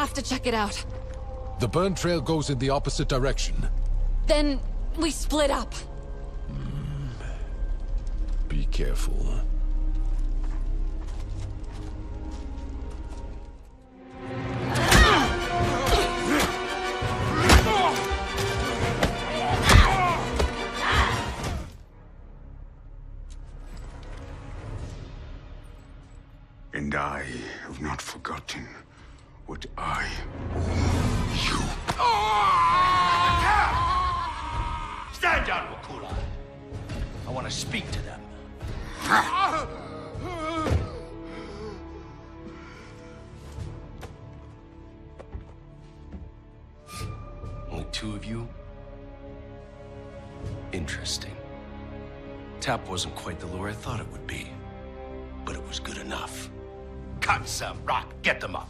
have to check it out. The burn trail goes in the opposite direction. Then we split up. Be careful. And I have not forgotten what I owe you. Stand down, Wakula. I want to speak to them. Only two of you? Interesting. Tap wasn't quite the lure I thought it would be, but it was good enough. Cut some rock, get them up.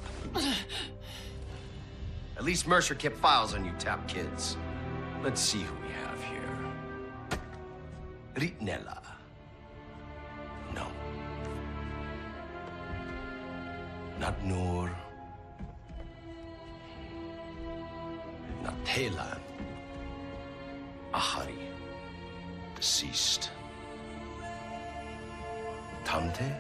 At least Mercer kept files on you Tap kids. Let's see who we have here. Ritnella. No. Not Noor. Not Taylor. Ahari. Deceased. Tamte?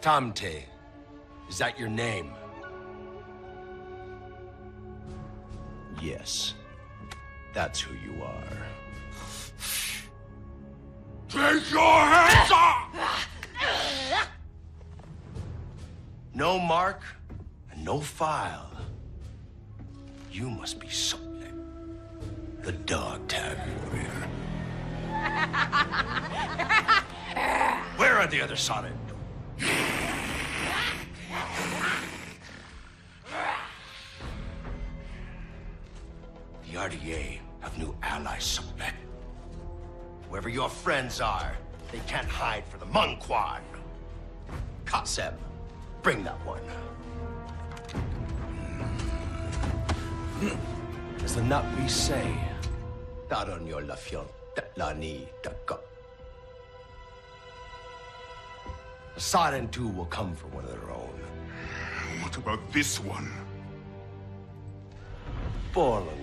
Tamte. Is that your name? Yes. That's who you are. Take your hands off! No mark and no file. You must be Tsu'tey, the dog tag warrior. Where are the other solid? The RDA have new allies, Tsu'tey. Wherever your friends are, they can't hide for the Munquan. Katseb, bring that one. As the Na'vi say, Taron yo lafion, Lani Taka. The Silent Two will come for one of their own. What about this one? Bologna.